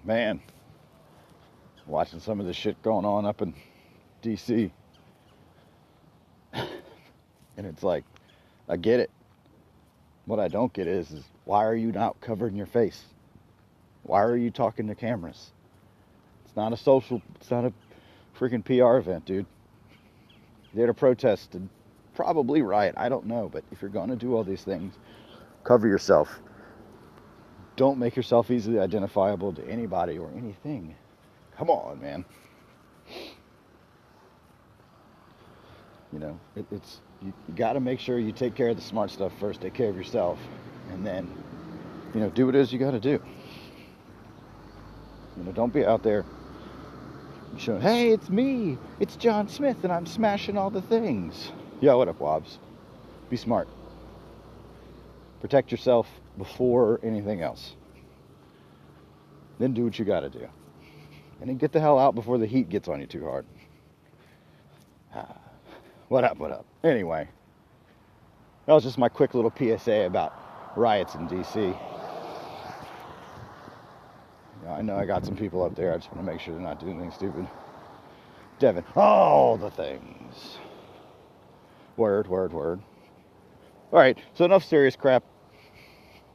Man, watching some of the shit going on up in DC. And it's like, I get it. What I don't get is why are you not covering your face? Why are you talking to cameras? It's not a freaking PR event, dude. You're there to protest and probably riot. I don't know. But if you're going to do all these things, cover yourself. Don't make yourself easily identifiable to anybody or anything. Come on, man. You know, you got to make sure you take care of the smart stuff first. Take care of yourself, and then, do what it is you got to do. Don't be out there showing, hey, it's me. It's John Smith, and I'm smashing all the things. Yo, what up, Wobbs? Be smart. Protect yourself before anything else. Then do what you got to do. And then get the hell out before the heat gets on you too hard. What up? Anyway, that was just my quick little PSA about riots in D.C. I know I got some people up there. I just want to make sure they're not doing anything stupid. Devin, all the things. Word. All right, so enough serious crap.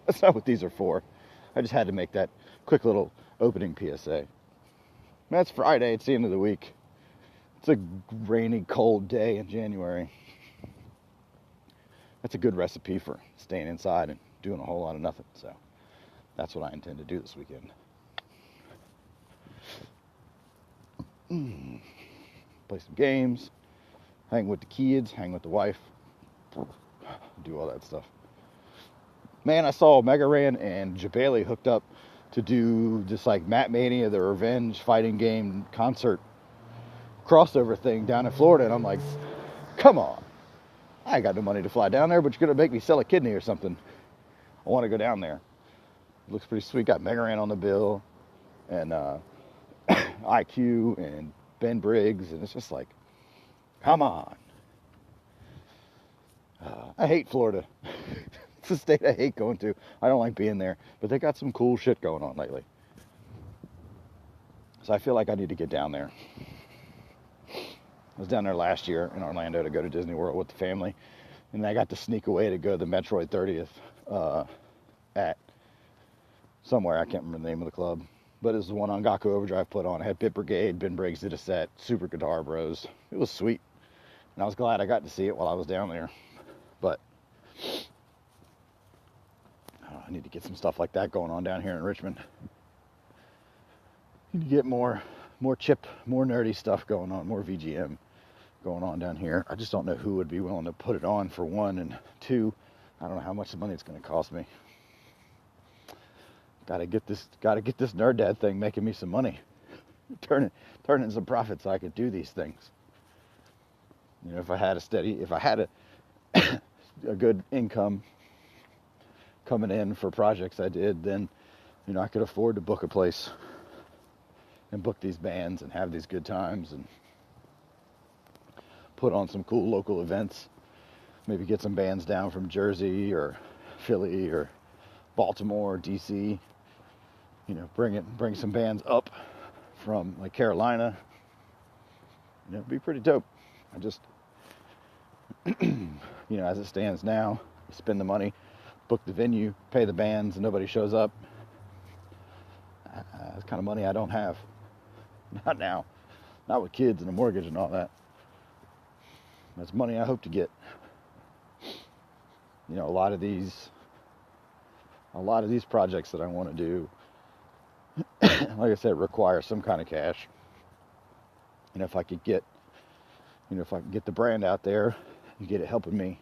That's not what these are for. I just had to make that quick little opening PSA. That's Friday. It's the end of the week. It's a rainy, cold day in January. That's a good recipe for staying inside and doing a whole lot of nothing. So that's what I intend to do this weekend. Play some games, hang with the kids, hang with the wife, do all that stuff. Man, I saw Mega Ran and Jabali hooked up to do this like Matt Mania, the revenge fighting game concert crossover thing down in Florida, and I'm like, come on, I ain't got no money to fly down there, but you're gonna make me sell a kidney or something. I want to go down there. It looks pretty sweet. Got Mega Ran on the bill, and IQ and Ben Briggs, and it's just like, come on. I hate Florida. It's a state I hate going to. I don't like being there, but they got some cool shit going on lately. So I feel like I need to get down there. I was down there last year in Orlando to go to Disney World with the family, and I got to sneak away to go to the Metroid 30th at somewhere. I can't remember the name of the club, but it was the one on Gaku Overdrive put on. I had Pit Brigade, Ben Briggs did a set, Super Guitar Bros. It was sweet, and I was glad I got to see it while I was down there. But I need to get some stuff like that going on down here in Richmond. Need to get more chip, more nerdy stuff going on, more VGM going on down here. I just don't know who would be willing to put it on, for one, and two, I don't know how much money it's going to cost me. Gotta get this NerDad thing making me some money. Turn in some profit so I could do these things. If I had a good income coming in for projects I did, then I could afford to book a place and book these bands and have these good times and put on some cool local events. Maybe get some bands down from Jersey or Philly or Baltimore or DC. Bring some bands up from like Carolina. It'd be pretty dope. I just, as it stands now, spend the money, book the venue, pay the bands, and nobody shows up. That's kind of money I don't have. Not now. Not with kids and a mortgage and all that. That's money I hope to get. A lot of these projects that I want to do, like I said, require some kind of cash. And if I could get the brand out there and get it helping me,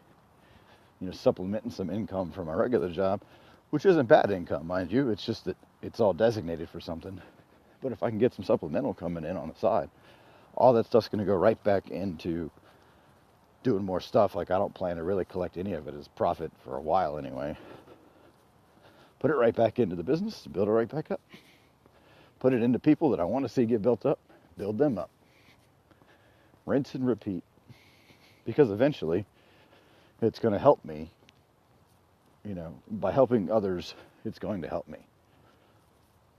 supplementing some income from my regular job, which isn't bad income, mind you. It's just that it's all designated for something. But if I can get some supplemental coming in on the side, all that stuff's going to go right back into doing more stuff. Like, I don't plan to really collect any of it as profit for a while anyway. Put it right back into the business, build it right back up. Put it into people that I want to see get built up, build them up. Rinse and repeat. Because eventually, it's going to help me, by helping others, it's going to help me.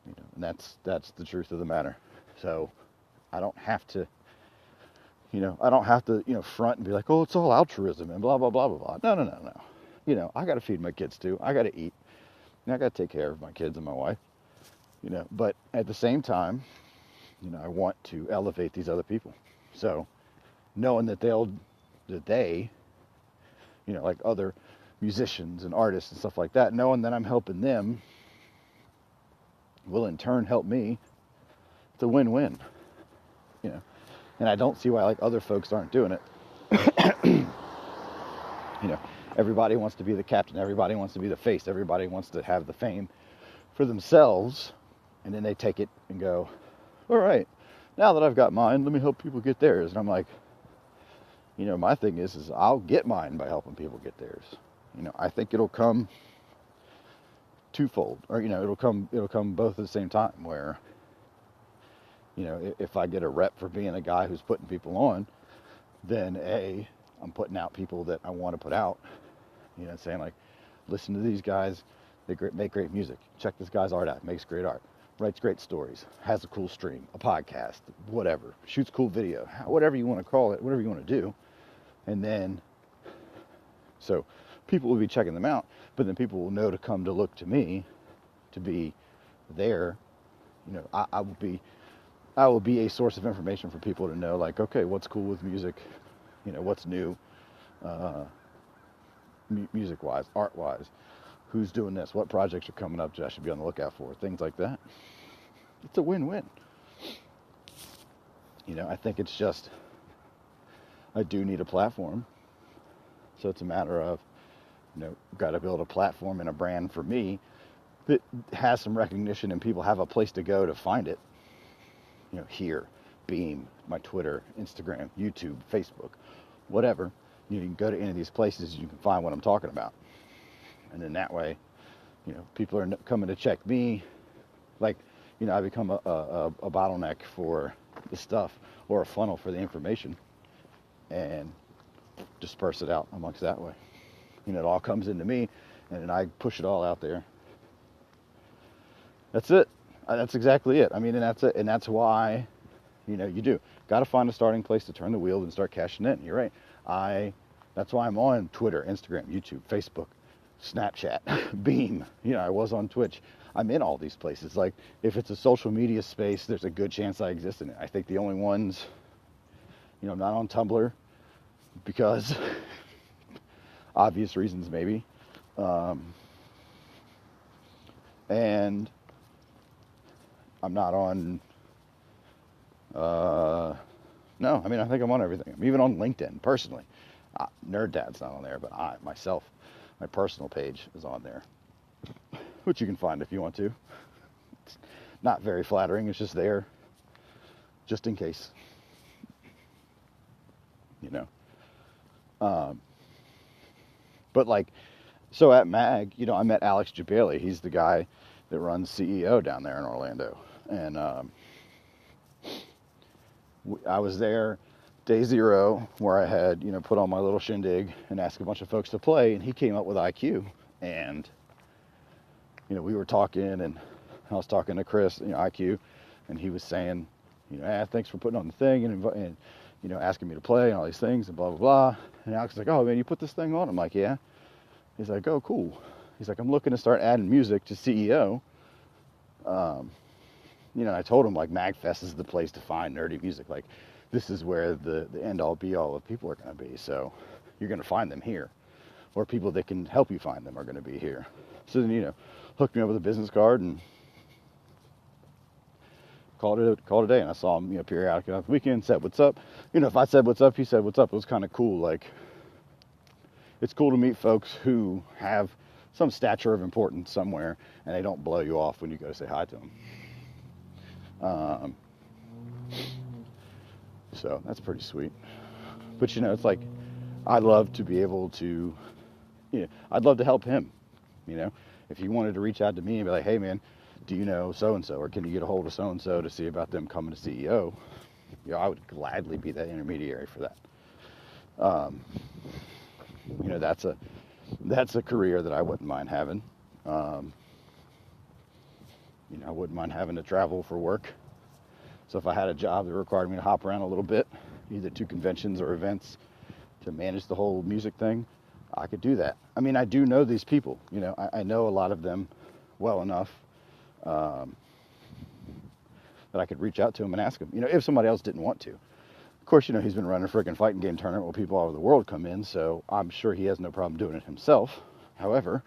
And that's the truth of the matter. So I don't have to, front and be like, oh, it's all altruism and blah, blah, blah, blah, blah. No. I got to feed my kids too. I got to eat. And I got to take care of my kids and my wife, but at the same time, I want to elevate these other people. So knowing that they, like other musicians and artists and stuff like that, knowing that I'm helping them will in turn help me. It's a win-win, and I don't see why like other folks aren't doing it. Everybody wants to be the captain, everybody wants to be the face, everybody wants to have the fame for themselves, and then they take it and go, all right, now that I've got mine, let me help people get theirs. And I'm like, my thing is I'll get mine by helping people get theirs. I think it'll come twofold, or it'll come both at the same time, where if I get a rep for being a guy who's putting people on, then I'm putting out people that I want to put out, saying like, listen to these guys, they make great music, check this guy's art out, makes great art, writes great stories, has a cool stream, a podcast, whatever, shoots cool video, whatever you want to call it, whatever you want to do. And then so people will be checking them out, but then people will know to come to look to me to be there. I will be a source of information for people to know, like, okay, what's cool with music, what's new, music-wise, art-wise, who's doing this, what projects are coming up that I should be on the lookout for, things like that. It's a win-win. I think it's just, I do need a platform. So it's a matter of, got to build a platform and a brand for me that has some recognition and people have a place to go to find it. Here, Beam, my Twitter, Instagram, YouTube, Facebook, whatever. You can go to any of these places, you can find what I'm talking about. And then that way, people are coming to check me. Like, I become a bottleneck for the stuff, or a funnel for the information, and disperse it out amongst that way. It all comes into me, and then I push it all out there. That's it. That's exactly it. And that's it. And that's why, you do. Got to find a starting place to turn the wheel and start cashing in. You're right. That's why I'm on Twitter, Instagram, YouTube, Facebook, Snapchat, Beam. I was on Twitch. I'm in all these places. Like, if it's a social media space, there's a good chance I exist in it. I think the only ones, I'm not on Tumblr because obvious reasons maybe. And I'm not on, no, I think I'm on everything. I'm even on LinkedIn, personally. NerDad's not on there, but my personal page is on there, which you can find if you want to. It's not very flattering, it's just there, just in case. But like, so at Mag, I met Alex Jabali. He's the guy that runs CEO down there in Orlando. And I was there day zero, where I had, put on my little shindig and asked a bunch of folks to play, and he came up with IQ. And, we were talking, and I was talking to Chris, IQ, and he was saying, thanks for putting on the thing, and asking me to play and all these things and blah, blah, blah. And Alex was like, oh, man, you put this thing on? I'm like, yeah. He's like, oh, cool. He's like, I'm looking to start adding music to CEO. I told him, like, Magfest is the place to find nerdy music. Like, this is where the end-all, be-all of people are going to be. So you're going to find them here. Or people that can help you find them are going to be here. So then, hooked me up with a business card and called it a day. And I saw him, periodically on the weekend, said what's up. If I said what's up, he said what's up. It was kind of cool. Like, it's cool to meet folks who have some stature of importance somewhere, and they don't blow you off when you go say hi to them. So that's pretty sweet. But it's like, I'd love to be able to, I'd love to help him. If he wanted to reach out to me and be like, hey man, do you know so-and-so, or can you get a hold of so-and-so to see about them coming to CEO? I would gladly be that intermediary for that. that's a career that I wouldn't mind having. You know, I wouldn't mind having to travel for work. So if I had a job that required me to hop around a little bit, either to conventions or events, to manage the whole music thing, I could do that. I mean, I do know these people. You know, I know a lot of them well enough that I could reach out to them and ask them, you know, if somebody else didn't want to. Of course, you know, he's been running a freaking fighting game tournament where people all over the world come in, so I'm sure he has no problem doing it himself. However,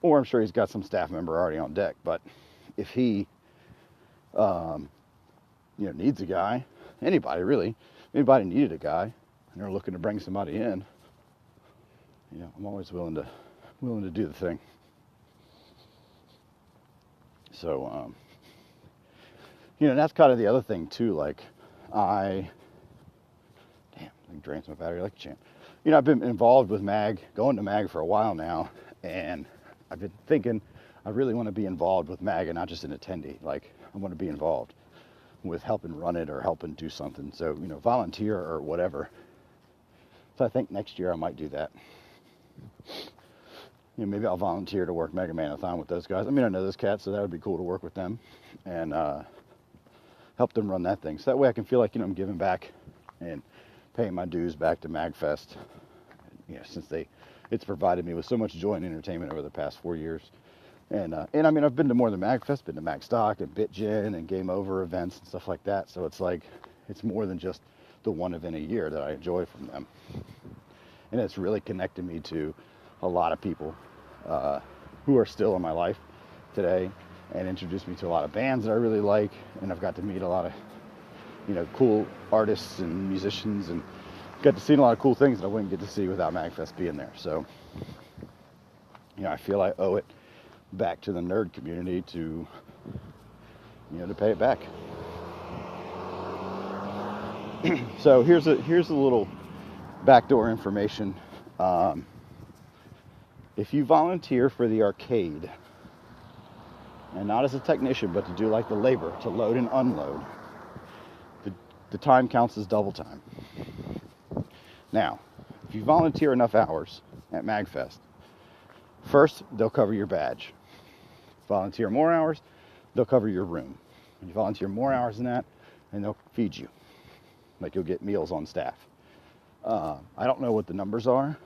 or I'm sure he's got some staff member already on deck. But if he, you know, needs a guy, anybody really, anybody needed a guy, and they're looking to bring somebody in, you know, I'm always willing to do the thing. So, you know, that's kind of the other thing too. Like, I drains my battery like a champ. You know, I've been involved with MAG, going to MAG for a while now, and I've been thinking I really want to be involved with MAG and not just an attendee. Like, I want to be involved with helping run it or helping do something. So, you know, volunteer or whatever. So I think next year I might do that. You know, maybe I'll volunteer to work Mega Man-a-thon with those guys. I mean, I know those cats, so that would be cool to work with them and help them run that thing. So that way I can feel like, you know, I'm giving back and paying my dues back to Magfest. You know, since it's provided me with so much joy and entertainment over the past 4 years. And I mean, I've been to more than Magfest, been to Magstock and BitGen and Game Over events and stuff like that. So it's like, it's more than just the one event a year that I enjoy from them. And it's really connected me to a lot of people who are still in my life today and introduced me to a lot of bands that I really like. And I've got to meet a lot of, you know, cool artists and musicians and got to see a lot of cool things that I wouldn't get to see without Magfest being there. So, you know, I feel I owe it back to the nerd community to, you know, to pay it back. So here's a little backdoor information. If you volunteer for the arcade, and not as a technician, but to do like the labor, to load and unload, the time counts as double time. Now, if you volunteer enough hours at Magfest, first, they'll cover your badge. Volunteer more hours, they'll cover your room. When you volunteer more hours than that, and they'll feed you. Like, you'll get meals on staff. I don't know what the numbers are,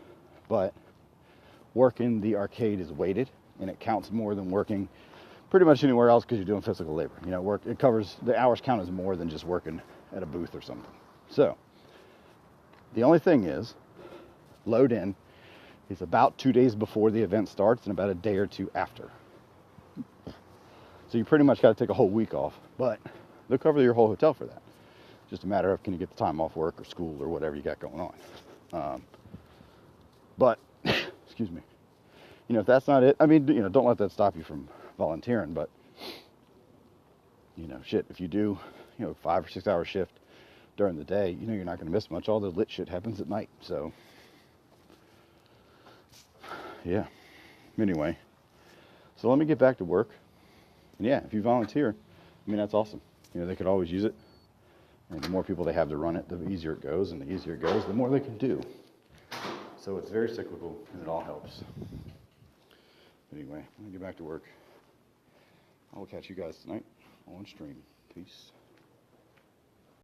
but working the arcade is weighted, and it counts more than working pretty much anywhere else because you're doing physical labor. You know, it covers, the hours count as more than just working at a booth or something. So, the only thing is, load in is about 2 days before the event starts and about a day or two after. So you pretty much got to take a whole week off, but they'll cover your whole hotel for that. Just a matter of, can you get the time off work or school or whatever you got going on. But, excuse me, you know, if that's not it, I mean, you know, don't let that stop you from volunteering, but, you know, shit, if you do, you know, 5 or 6 hour shift during the day, you know, you're not going to miss much. All the lit shit happens at night. So, yeah. Anyway, so let me get back to work. And yeah, if you volunteer, I mean, that's awesome. You know, they could always use it. And the more people they have to run it, the easier it goes. And the easier it goes, the more they can do. So it's very cyclical, and it all helps. Anyway, I'm going to get back to work. I will catch you guys tonight on stream. Peace.